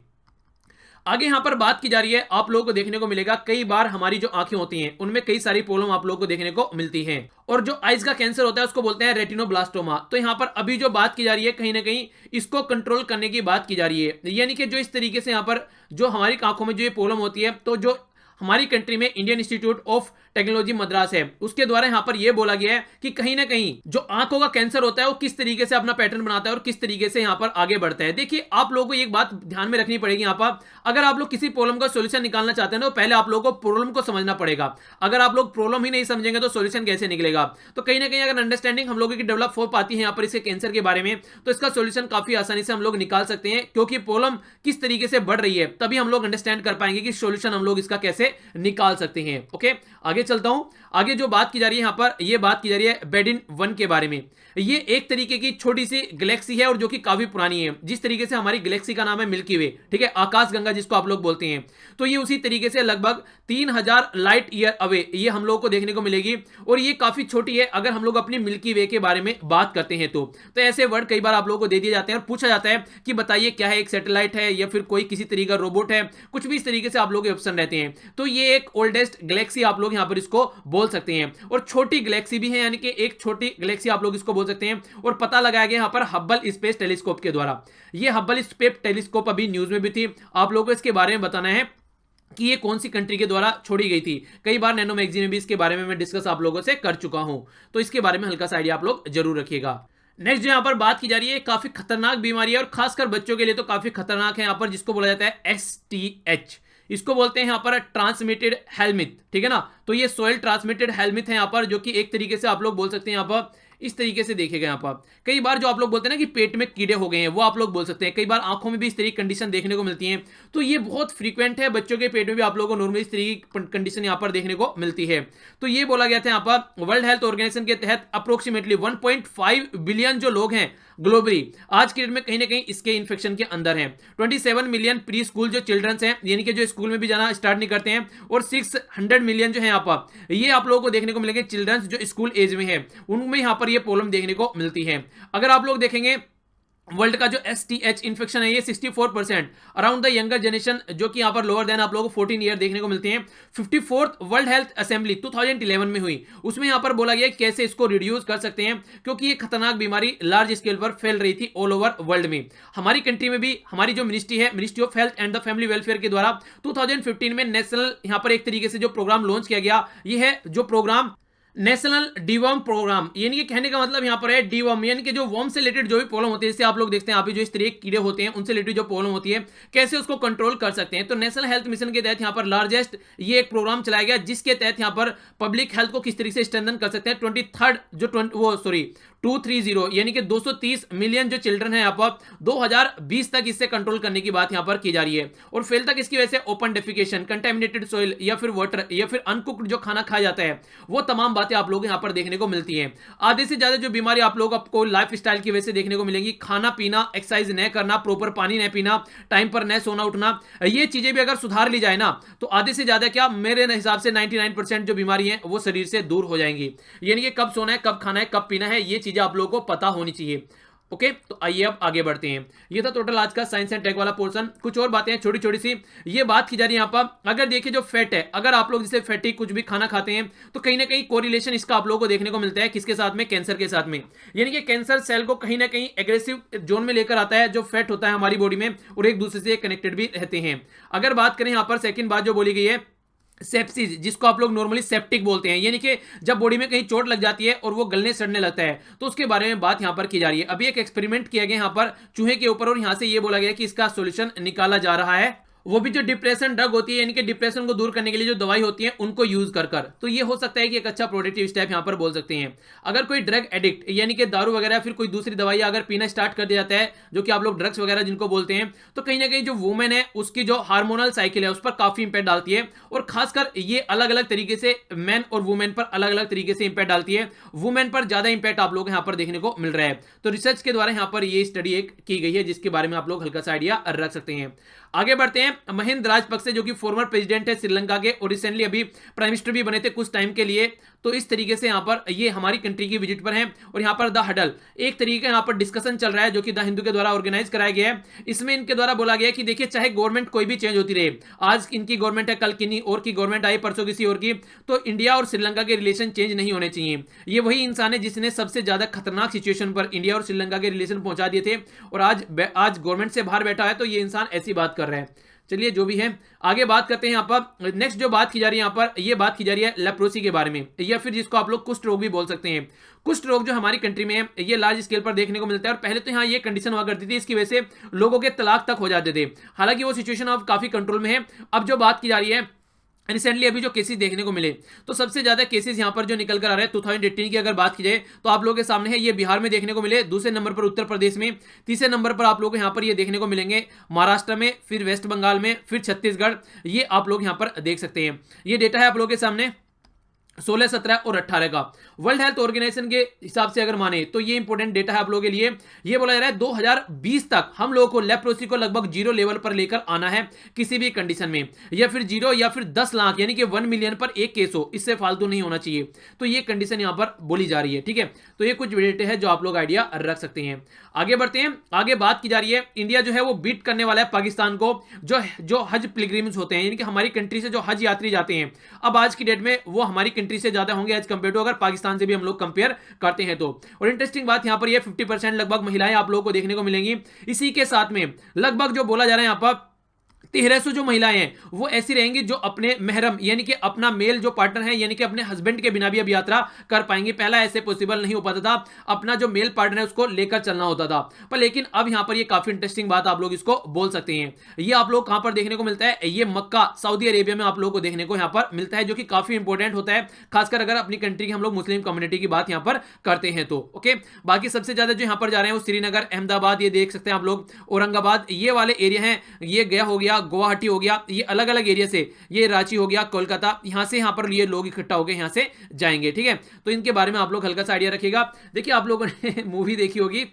S1: आगे यहां पर बात की जा रही है, आप लोगों को देखने को मिलेगा कई बार हमारी जो आंखें होती हैं उनमें कई सारी प्रॉब्लम आप लोगों को देखने को मिलती हैं, और जो आइज का कैंसर होता है उसको बोलते हैं रेटिनोब्लास्टोमा। तो यहां पर अभी जो बात की जा रही है कहीं ना कहीं इसको कंट्रोल करने की बात की जा रही है, यानी कि जो इस तरीके से यहां पर जो हमारी आंखों में जो ये प्रॉब्लम होती है, तो जो हमारी कंट्री में Indian institute of technology Madras है, उसके द्वारा यहां पर यह बोला गया है कि कहीं ना कहीं जो आंखों का कैंसर होता है वो किस तरीके से अपना पैटर्न बनाता है और किस तरीके से यहां पर आगे बढ़ता है। देखिए आप लोगों को एक बात ध्यान में रखनी पड़ेगी, यहां पर अगर आप लोग किसी प्रॉब्लम का सॉल्यूशन निकालना चाहते हैं तो पहले आप लोगों को प्रॉब्लम को समझना पड़ेगा। अगर आप लोग प्रॉब्लम ही नहीं समझेंगे तो सॉल्यूशन कैसे निकलेगा। तो कहीं ना कहीं अगर अंडरस्टैंडिंग हम लोगों की डेवलप हो पाती है यहां पर इसके कैंसर के बारे में, तो इसका सॉल्यूशन काफी आसानी से हम लोग निकाल सकते हैं, क्योंकि प्रॉब्लम किस तरीके से बढ़ रही है तभी हम लोग अंडरस्टैंड कर पाएंगे कि सॉल्यूशन हम लोग इसका कैसे निकाल सकते हैं। ओके, आगे चलता हूं। आगे जो बात की जा रही है यहां पर, यह बात की जा रही है बेडिन 1 के बारे में। ये एक तरीके की छोटी सी गैलेक्सी है और जो कि काफी पुरानी है, जिस तरीके से हमारी गैलेक्सी का नाम है मिल्की वे, ठीक है, आकाश गंगा जिसको आप लोग बोलते हैं, तो ये उसी तरीके से लगभग 3000 लाइट ईयर अवे ये हम लोगों को देखने को मिलेगी, और ये काफी छोटी है अगर हम लोग अपनी मिल्की वे के बारे में बात करते हैं। तो ऐसे वर्ड कई बार आप लोगों को दे दिए जाते हैं और पूछा जाता है कि बताइए क्या है, एक सैटेलाइट है या फिर कोई किसी तरीके का रोबोट है, कुछ भी इस तरीके से आप लोग के ऑप्शन रहते हैं। तो ये एक ओल्डेस्ट गैलेक्सी आप लोग यहां पर इसको बोल सकते हैं, और छोटी गैलेक्सी भी है, यानी कि एक छोटी गैलेक्सी आप लोग इसको बोल सकते हैं। और पता लगाया गया यहां पर हब्बल स्पेस टेलीस्कोप के द्वारा। ये हब्बल स्पेस टेलीस्कोप अभी न्यूज में भी थी, आप लोगों को इसके बारे में बताना है कि ये कौन सी कंट्री के द्वारा छोड़ी गई थी। कई बार नैनो मैगजीन में भी इसके बारे में मैं डिस्कस आप लोगों से कर चुका हूं, तो इसके बारे में हल्का सा आइडिया आप लोग जरूर रखिएगा। नेक्स्ट जो यहां पर बात की जा रही है काफी खतरनाक बीमारी है, और खासकर बच्चों के लिए तो काफी खतरनाक है यहां पर, जिसको बोला जाता है STH, इसको बोलते हैं यहाँ पर ट्रांसमिटेड हेल्मिथ, ठीक है ना। तो ये सोयल ट्रांसमिटेड हेल्मिथ है यहाँ पर, जो कि एक तरीके से आप लोग बोल सकते हैं यहाँ पर इस तरीके से देखेगा। यहाँ पर कई बार जो आप लोग बोलते हैं ना कि पेट में कीड़े हो गए हैं, वो आप लोग बोल सकते हैं। कई बार आंखों में भी इस तरह की कंडीशन देखने को मिलती है, तो ये बहुत फ्रीक्वेंट है। बच्चों के पेट में भी आप लोगों को नॉर्मली इस तरह की कंडीशन यहाँ पर देखने को मिलती है। तो ये बोला गया था यहाँ पर वर्ल्ड हेल्थ ऑर्गेनाइजेशन के तहत अप्रोक्सीमेटली 1.5 बिलियन जो लोग हैं ग्लोबली आज के डेट में कहीं ना कहीं इसके इन्फेक्शन के अंदर हैं। 27 मिलियन प्री स्कूल जो चिल्ड्रंस हैं, यानी कि जो स्कूल में भी जाना स्टार्ट नहीं करते हैं, और 600 मिलियन जो है यहाँ पर, ये आप लोगों को देखने को मिलेंगे चिल्ड्रंस जो स्कूल एज में है, उनमें यहाँ पर ये प्रॉब्लम देखने को मिलती है। अगर आप लोग देखेंगे वर्ल्ड का जो STH इन्फेक्शन है ये 64% अराउंड द यंगर जनरेशन, जो कि यहाँ पर लोअर देन आप लोगों को 14 ईयर देखने को मिलते हैं। 54th वर्ल्ड हेल्थ असेंबली 2011 में हुई, उसमें यहाँ पर बोला गया कैसे इसको रिड्यूस कर सकते हैं, क्योंकि ये खतरनाक बीमारी लार्ज स्केल पर फैल रही थी ऑल ओवर वर्ल्ड में। हमारी कंट्री में भी हमारी जो मिनिस्ट्री है, ministry of health and the family welfare के द्वारा 2015 में नेशनल यहाँ पर एक तरीके से जो प्रोग्राम लॉन्च किया गया, ये है जो प्रोग्राम नेशनल डीवर्म प्रोग्राम। यानी कि कहने का मतलब यहां पर है डीवर्म, यानी कि जो वर्म से रिलेटेड जो भी प्रॉब्लम होती है, जैसे आप लोग देखते हैं यहाँ पे जो इस तरह के कीड़े होते हैं, उनसे रिलेटेड जो प्रॉब्लम होती है कैसे उसको कंट्रोल कर सकते हैं। तो नेशनल हेल्थ मिशन के तहत यहाँ पर लार्जेस्ट ये एक प्रोग्राम चलाया गया, जिसके तहत यहाँ पर पब्लिक हेल्थ को किस तरीके से स्ट्रेंथन कर सकते हैं। 230 यानी कि 230 मिलियन जो चिल्ड्रन है यहाँ पर 2020 तक इससे कंट्रोल करने की बात यहाँ पर की जा रही है। और फेल तक इसकी वजह से ओपन डेफिकेशन, कंटेमिनेटेड सॉइल या फिर वाटर या फिर अनकुक्ड जो खाना खाया जाता है, वो तमाम बातें आप लोग यहाँ पर देखने को मिलती हैं। आधे से ज्यादा जो बीमारी आप लोग आपको लाइफ स्टाइल की वजह से देखने को मिलेंगी, खाना पीना, एक्सरसाइज न करना, प्रॉपर पानी न पीना, टाइम पर न सोना उठना, ये चीजें भी अगर सुधार ली जाए ना, तो आधे से ज्यादा क्या मेरे हिसाब से 99% जो बीमारी है वो शरीर से दूर हो जाएंगी। यानी कि कब सोना है, कब खाना है, कब पीना है, ये चीजें आप लोगों को पता होनी चाहिए। ओके, तो आइए अब आगे बढ़ते हैं। ये था टोटल आज का साइंस एंड टेक वाला पोर्शन। कुछ और बातें हैं छोटी छोटी सी, ये बात की जा रही है यहाँ पर। अगर देखिए जो फैट है, अगर आप लोग जैसे फैटी कुछ भी खाना खाते हैं, तो कहीं ना कहीं कोरिलेशन इसका आप लोगों को देखने को मिलता है, किसके साथ में, कैंसर के साथ में। यानी कि कैंसर सेल को कहीं ना कहीं एग्रेसिव जोन में लेकर आता है, जो फैट होता है हमारी बॉडी में, और एक दूसरे से कनेक्टेड भी रहते हैं। अगर बात करें यहाँ पर सेकेंड बात जो बोली गई है, सेप्सिस, जिसको आप लोग नॉर्मली सेप्टिक बोलते हैं, यानी कि जब बॉडी में कहीं चोट लग जाती है और वो गलने सड़ने लगता है, तो उसके बारे में बात यहां पर की जा रही है। अभी एक एक्सपेरिमेंट किया गया यहां पर चूहे के ऊपर, और यहां से ये बोला गया कि इसका सॉल्यूशन निकाला जा रहा है, वो भी जो डिप्रेशन ड्रग होती है, यानी कि डिप्रेशन को दूर करने के लिए जो दवाई होती है, उनको यूज कर कर। तो ये हो सकता है कि एक अच्छा प्रोडक्टिव स्टेप यहां पर बोल सकते हैं। अगर कोई ड्रग एडिक्ट, यानी कि दारू वगैरह फिर कोई दूसरी दवाई अगर पीना स्टार्ट कर दिया जाता है, जो कि आप लोग ड्रग्स वगैरह जिनको बोलते हैं, तो कहीं ना कहीं जो वुमेन है उसकी जो हार्मोनल साइकिल है उस पर काफी इंपैक्ट डालती है। और खासकर ये अलग अलग तरीके से मैन और वुमेन पर अलग अलग तरीके से इंपैक्ट डालती है। वुमेन पर ज्यादा इंपैक्ट आप लोग यहाँ पर देखने को मिल रहा है। तो रिसर्च के द्वारा यहाँ पर ये स्टडी एक की गई है, जिसके बारे में आप लोग हल्का सा आइडिया रख सकते हैं। आगे बढ़ते हैं। महिंद्र राजपक्षे जो कि फॉर्मर प्रेसिडेंट है श्रीलंका के, और रिसेंटली अभी प्राइम मिनिस्टर भी बने थे कुछ टाइम के लिए। तो इस तरीके से यहाँ पर ये हमारी कंट्री की विजिट पर हैं, और यहाँ पर द हडल एक तरीके का यहाँ पर डिस्कशन चल रहा है, जो कि द हिंदू के द्वारा ऑर्गेनाइज कराया गया है। इसमें इनके द्वारा बोला गया कि देखिए, चाहे गवर्नमेंट कोई भी चेंज होती रहे, आज इनकी गवर्नमेंट है, कल किन्हीं और की गवर्नमेंट आई, परसों किसी और की, तो इंडिया और श्रीलंका के रिलेशन चेंज नहीं होने चाहिए। ये वही इंसान है जिसने सबसे ज्यादा खतरनाक सिचुएशन पर इंडिया और श्रीलंका के रिलेशन पहुंचा दिए थे, और आज गवर्नमेंट से बाहर बैठा है, तो ये इंसान ऐसी बात कर रहा है। चलिए जो भी है आगे बात करते हैं। यहाँ पर नेक्स्ट जो बात की जा रही है, यहाँ पर ये बात की जा रही है लेप्रोसी के बारे में, या फिर जिसको आप लोग कुष्ठ रोग भी बोल सकते हैं। कुष्ठ रोग जो हमारी कंट्री में है, ये लार्ज स्केल पर देखने को मिलता है, और पहले तो यहाँ ये कंडीशन हुआ करती थी, इसकी वजह से लोगों के तलाक तक हो जाते थे। हालांकि वो सिचुएशन अब काफी कंट्रोल में है। अब जो बात की जा रही है, रिसेंटली अभी जो केसेस देखने को मिले, तो सबसे ज्यादा केसेस यहां पर जो निकल कर आ रहे हैं 2018 की अगर बात की जाए, तो आप लोगों के सामने है, ये बिहार में देखने को मिले, दूसरे नंबर पर उत्तर प्रदेश में, तीसरे नंबर पर आप लोग यहां पर ये देखने को मिलेंगे महाराष्ट्र में, फिर वेस्ट बंगाल में, फिर छत्तीसगढ़। ये आप लोग यहां पर देख सकते हैं। ये डेटा है आप लोगों के सामने 16, 17 और 18 का। वर्ल्ड हेल्थ ऑर्गेनाइजेशन के हिसाब से अगर माने, तो ये इंपॉर्टेंट डेटा है आप लोगों के लिए। ये बोला जा रहा है 2020 तक हम लोगों को लेप्रोसी को लगभग 0 लेवल पर लेकर आना है किसी भी कंडीशन में, या फिर 0 या फिर 10 लाख, यानी कि 1 मिलियन पर एक केस हो, इससे फालतू नहीं होना चाहिए। तो ये कंडीशन यहां पर बोली जा रही है, ठीक है। तो ये कुछ डेटा है जो आप लोग आइडिया रख सकते हैं। आगे बढ़ते हैं। आगे बात की जा रही है, इंडिया जो है वो बीट करने वाला है पाकिस्तान को, जो हज पिलग्रिम्स होते हैं, यानी कि हमारी कंट्री से जो हज यात्री जाते हैं, अब आज की डेट में वो हमारी कंट्री से ज्यादा होंगे एज कंपेयर टू अगर पाकिस्तान से भी हम लोग कंपेयर करते हैं तो। और इंटरेस्टिंग बात यहां पर ये 50% लगभग महिलाएं आप लोगों को देखने को मिलेंगी। इसी के साथ में लगभग जो बोला जा रहा है यहां पर 1300 जो महिलाएं हैं वो ऐसी रहेंगी जो अपने महरम यानी कि अपना मेल जो पार्टनर है यानी कि अपने हस्बैंड के बिना भी अब यात्रा कर पाएंगे। पहला ऐसे पॉसिबल नहीं हो पाता था, अपना जो मेल पार्टनर है उसको लेकर चलना होता था। पर लेकिन अब यहां पर ये काफी इंटरेस्टिंग बात आप लोग इसको बोल सकते हैं। ये आप लोग कहां पर देखने को मिलता है, ये मक्का सऊदी अरेबिया में आप लोग को देखने को यहां पर मिलता है, जो कि काफी इंपॉर्टेंट होता है, खासकर अगर अपनी कंट्री की हम लोग मुस्लिम कम्युनिटी की बात यहां पर करते हैं तो। ओके, बाकी सबसे ज्यादा जो यहां पर जा रहे हैं वो श्रीनगर, अहमदाबाद, ये देख सकते हैं आप लोग, औरंगाबाद, ये वाले एरिया हैं। ये गया हो गया, गुवाहाटी हो गया, ये अलग अलग एरिया से, ये रांची हो गया, कोलकाता, यहां से यहां पर ये लोग इकट्ठा हो गए, यहां से जाएंगे। ठीक है, तो इनके बारे में आप लोग हल्का सा आइडिया रखिएगा। देखिए आप लोगों ने मूवी देखी होगी,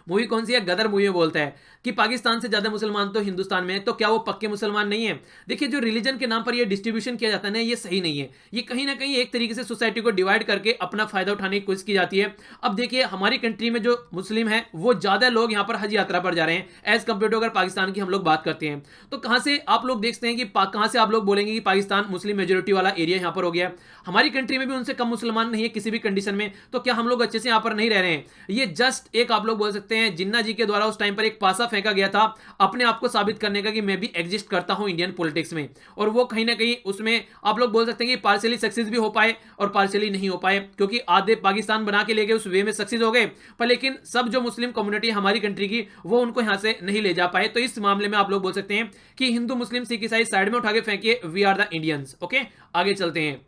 S1: मूवी कौन सी है, गदर मूवी में बोलता है कि पाकिस्तान से ज्यादा मुसलमान तो हिंदुस्तान में है, तो क्या वो पक्के मुसलमान नहीं है। देखिए जो रिलीजन के नाम पर ये डिस्ट्रीब्यूशन किया जाता है ना, ये सही नहीं है। ये कहीं ना कहीं एक तरीके से सोसाइटी को डिवाइड करके अपना फायदा उठाने की कोशिश की जाती है। अब देखिए हमारी कंट्री में जो मुस्लिम है वो ज्यादा लोग यहाँ पर हज यात्रा पर जा रहे हैं एज कंपेयर टू अगर पाकिस्तान की हम लोग बात करते हैं। तो कहां से आप लोग देखते हैं कि कहां से आप लोग बोलेंगे कि पाकिस्तान मुस्लिम मेजोरिटी वाला एरिया यहाँ पर हो गया। हमारी कंट्री में भी उनसे कम मुसलमान नहीं है किसी भी कंडीशन में, तो क्या हम लोग अच्छे से यहाँ पर नहीं रह रहे हैं। ये जस्ट एक आप लोग बोल सकते हैं जिन्ना जी के द्वारा उस टाइम पर एक पासा फेंका गया था अपने आप को साबित करने का कि मैं भी एग्जिस्ट करता हूं इंडियन पॉलिटिक्स में, और वो कहीं ना कहीं उसमें आप लोग बोल सकते हैं कि पार्शियली सक्सेस भी हो पाए और पार्शियली नहीं हो पाए, क्योंकि आधे पाकिस्तान बना के ले गए उस वे में सक्सेस हो गए, पर लेकिन सब जो मुस्लिम कम्युनिटी हमारी कंट्री की वो उनको यहां से नहीं ले जा पाए। तो इस मामले में आप लोग बोल सकते हैं कि हिंदू मुस्लिम सिख ईसाई साइड में उठा के फेंकिए, we are the Indians. Okay, आगे चलते हैं।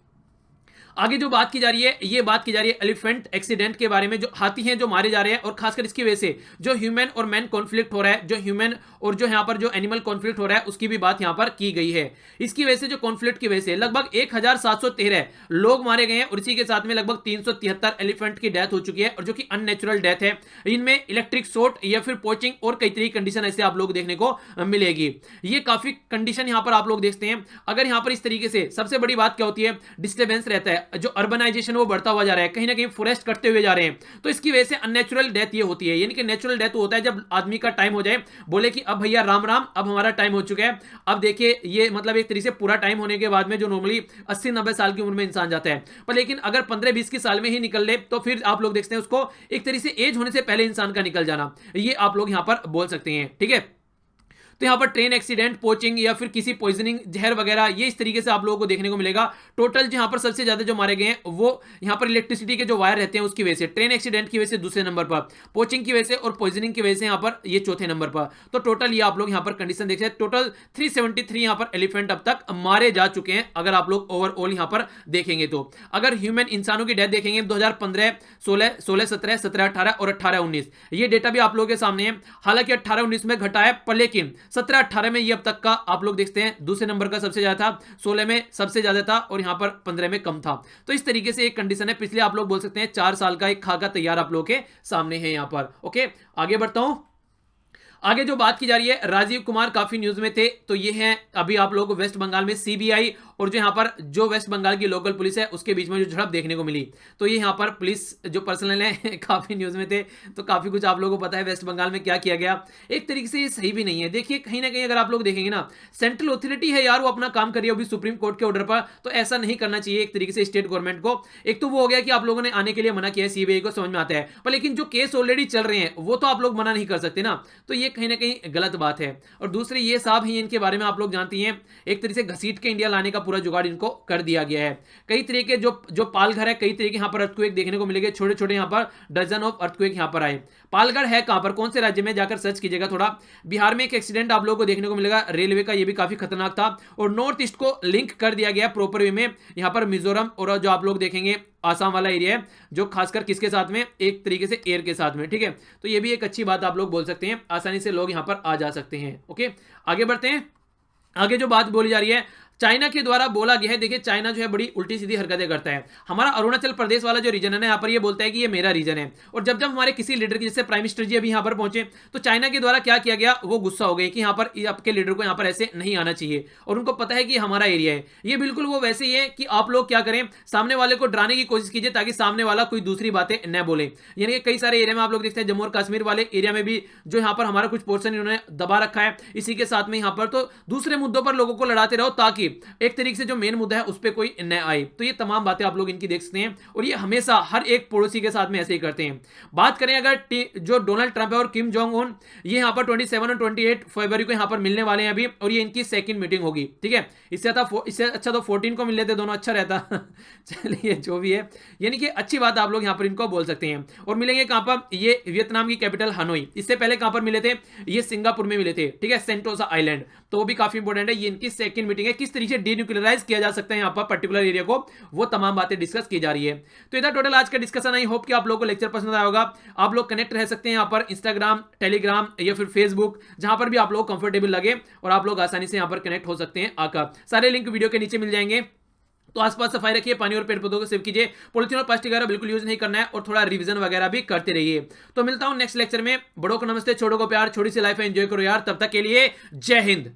S1: आगे जो बात की जा रही है, ये बात की जा रही है एलिफेंट एक्सीडेंट के बारे में, जो हाथी हैं जो मारे जा रहे हैं, और खासकर इसकी वजह से जो ह्यूमन और मैन कॉन्फ्लिक्ट हो रहा है, जो ह्यूमन और जो यहाँ पर जो एनिमल कॉन्फ्लिक्ट हो रहा है उसकी भी बात यहाँ पर की गई है। इसकी वजह से जो कॉन्फ्लिक्ट की वजह से लगभग 1713 लोग मारे गए हैं, और इसी के साथ में लगभग 373 एलिफेंट की डेथ हो चुकी है, और जो कि अननेचुरल डेथ है। इनमें इलेक्ट्रिक शॉट या फिर पोचिंग और कई तरह की कंडीशन ऐसे आप लोग देखने को मिलेगी। ये काफी कंडीशन यहाँ पर आप लोग देखते हैं। अगर यहाँ पर इस तरीके से सबसे बड़ी बात क्या होती है, डिस्टर्बेंस रहता है, जो अर्बनाइजेशन वो बढ़ता हुआ जा रहा है, कहीं ना कहीं फॉरेस्ट कटते हुए जा रहे हैं, तो इसकी वजह से अननेचुरल डेथ ये होती है। यानी कि नेचुरल डेथ होता है जब आदमी का टाइम हो जाए, बोले कि अब भैया राम राम, अब हमारा टाइम हो चुका है। अब देखिए ये मतलब एक तरीके से पूरा टाइम होने के बाद में जो नॉर्मली 80-90 साल की उम्र में इंसान जाता है, पर लेकिन अगर 15-20 की साल में ही निकल ले तो फिर आप लोग देखते हैं उसको एक तरीके से एज होने से पहले इंसान का निकल जाना, ये आप लोग यहां पर बोल सकते हैं। ठीक है, तो यहां पर ट्रेन एक्सीडेंट, पोचिंग या फिर किसी पॉइजनिंग, जहर वगैरह, ये इस तरीके से आप लोगों को देखने को मिलेगा। टोटल यहां पर सबसे ज्यादा जो मारे गए हैं वो यहां पर इलेक्ट्रिसिटी के जो वायर रहते हैं उसकी वजह से, ट्रेन एक्सीडेंट की वजह से दूसरे नंबर पर, पोचिंग की वजह से और पॉइजनिंग की वजह से यहां पर ये चौथे नंबर पर। तो टोटल ये आप लोग यहां पर कंडीशन देख सकते हैं, टोटल 373 यहां पर एलिफेंट अब तक मारे जा चुके हैं अगर आप लोग ओवरऑल यहां पर देखेंगे तो। अगर ह्यूमन इंसानों की डेथ देखेंगे 2015, 16, 17, 17, 18 और 18-19, ये डेटा भी आप लोगों के सामने है। हालांकि 18-19 में घटा है, पर लेकिन 17-18 में अब तक का आप लोग देखते हैं दूसरे नंबर का सबसे ज्यादा था, 16 में सबसे ज्यादा था, और यहां पर 15 में कम था। तो इस तरीके से एक कंडीशन है, पिछले आप लोग बोल सकते हैं 4 साल का एक खाका तैयार आप लोग के सामने है यहां पर। ओके, आगे बढ़ता हूं। आगे जो बात की जा रही है, राजीव कुमार काफी न्यूज में थे, तो ये है अभी आप लोगों को वेस्ट बंगाल में सीबीआई और जो यहां पर जो वेस्ट बंगाल की लोकल पुलिस है उसके बीच में जो झड़प देखने को मिली। तो ये यहां पर पुलिस जो पर्सनल है काफी न्यूज में थे, तो काफी कुछ आप लोगों को पता है वेस्ट बंगाल में क्या किया गया। एक तरीके से ये सही भी नहीं है। देखिए कहीं ना कहीं अगर आप लोग देखेंगे ना, सेंट्रल अथॉरिटी है यार, वो अपना काम कर रही है अभी सुप्रीम कोर्ट के ऑर्डर पर, तो ऐसा नहीं करना चाहिए एक तरीके से स्टेट गवर्नमेंट को। एक तो वो हो गया कि आप लोगों ने आने के लिए मना किया है, सीबीआई को समझ में आता है, पर लेकिन जो केस ऑलरेडी चल रहे हैं वो तो आप लोग मना नहीं कर सकते ना, तो ये कहीं ना कहीं गलत बात है। और दूसरे ये साहब हैं, इनके बारे में आप लोग जानती हैं, एक तरीके से घसीट के इंडिया लाने का पूरा जुगाड़ इनको कर दिया गया है। कई तरह के जो पालघर है, कई तरह के यहां पर अर्थक्वेक देखने को मिलेंगे, छोटे छोटे यहां पर डजन ऑफ अर्थक्वेक यहां पर आए। पालघर है कहां पर, कौन से राज्य में, जाकर सर्च कीजिएगा थोड़ा। बिहार में एक एक्सीडेंट आप लोगों को देखने को मिलेगा रेलवे का, ये भी काफी खतरनाक था, और नॉर्थ ईस्ट को लिंक कर दिया गया प्रॉपर वे में, यहां पर मिजोरम और जो आप लोग देखेंगे आसाम वाला एरिया है, जो खासकर किसके साथ में, एक तरीके से एयर के साथ में। ठीक है, तो ये भी एक अच्छी बात आप लोग बोल सकते हैं, आसानी से लोग यहां पर आ जा सकते हैं। ओके, आगे बढ़ते हैं। आगे जो बात बोली जा रही है, चाइना के द्वारा बोला गया है। देखिए चाइना जो है बड़ी उल्टी सीधी हरकतें करता है। हमारा अरुणाचल प्रदेश वाला जो रीजन है ना, यहाँ पर ये बोलता है कि ये मेरा रीजन है, और जब जब हमारे किसी लीडर की, जैसे प्राइम मिनिस्टर जी अभी यहाँ पर पहुंचे, तो चाइना के द्वारा क्या किया गया, वो गुस्सा हो गए कि यहाँ पर आपके लीडर को यहाँ पर ऐसे नहीं आना चाहिए, और उनको पता है कि हमारा एरिया है। ये बिल्कुल वो वैसे ही है कि आप लोग क्या करें, सामने वाले को डराने की कोशिश कीजिए ताकि सामने वाला कोई दूसरी बातें न बोले। यानी कि कई सारे एरिया में आप लोग देखते हैं, जम्मू और कश्मीर वाले एरिया में भी जो यहाँ पर हमारा कुछ पोर्शन इन्होंने दबा रखा है, इसी के साथ में यहाँ पर तो दूसरे मुद्दों पर लोगों को लड़ाते रहो ताकि एक तरीके से जो मेन मुद्दा है उस पर कोई न आए। तो ये तमाम बातें आप लोग इनकी देख सकते हैं और ये हमेशा हर एक पड़ोसी के साथ में ऐसे ही करते हैं। बात करें अगर जो डोनाल्ड ट्रंप है और किम जोंग उन, ये यहाँ पर 27 और 28 फरवरी को यहाँ पर मिलने वाले हैं अभी, और ये इनकी सेकंड मीटिंग होगी, ठीक है। इससे अच्छा तो 14 को मिल लेते दोनों, अच्छा रहता। चलिए जो भी है, यानी कि अच्छी बात आप लोग यहाँ पर इनको बोल सकते हैं। और मिलेंगे कहाँ पर, ये वियतनाम की कैपिटल हनोई। इससे पहले कहाँ पर मिले थे, ये सिंगापुर में मिले थे, ठीक है, सेंटोसा आइलैंड। तो वो भी काफी इंपॉर्टेंट है। ये इनकी सेकंड मीटिंग है, किस तरीके से डीन्यूक्लियराइज किया जा सकता है यहाँ पर पर्टिकुलर एरिया को, वो तमाम बातें डिस्कस की जा रही है। तो इधर टोटल आज का डिस्कशन। आई होप कि आप लोगों को लेक्चर पसंद आया होगा। आप लोग कनेक्ट रह सकते हैं यहाँ पर इंस्टाग्राम, टेलीग्राम या फिर फेसबुक, जहां पर भी आप लोग कंफर्टेबल लगे, और आप लोग आसानी से यहाँ पर कनेक्ट हो सकते हैं आकर। सारे लिंक वीडियो के नीचे मिल जाएंगे। तो आसपास सफाई रखिए, पानी और पेड़ पौधों को सेव कीजिए, पॉलिथीन और प्लास्टिक वगैरह बिल्कुल यूज नहीं करना है, और थोड़ा रिवीजन वगैरह भी करते रहिए। तो मिलता हूं नेक्स्ट लेक्चर में। बड़ों को नमस्ते, छोटों को प्यार, छोटी सी लाइफ है, एंजॉय करो यार। तब तक के लिए जय हिंद।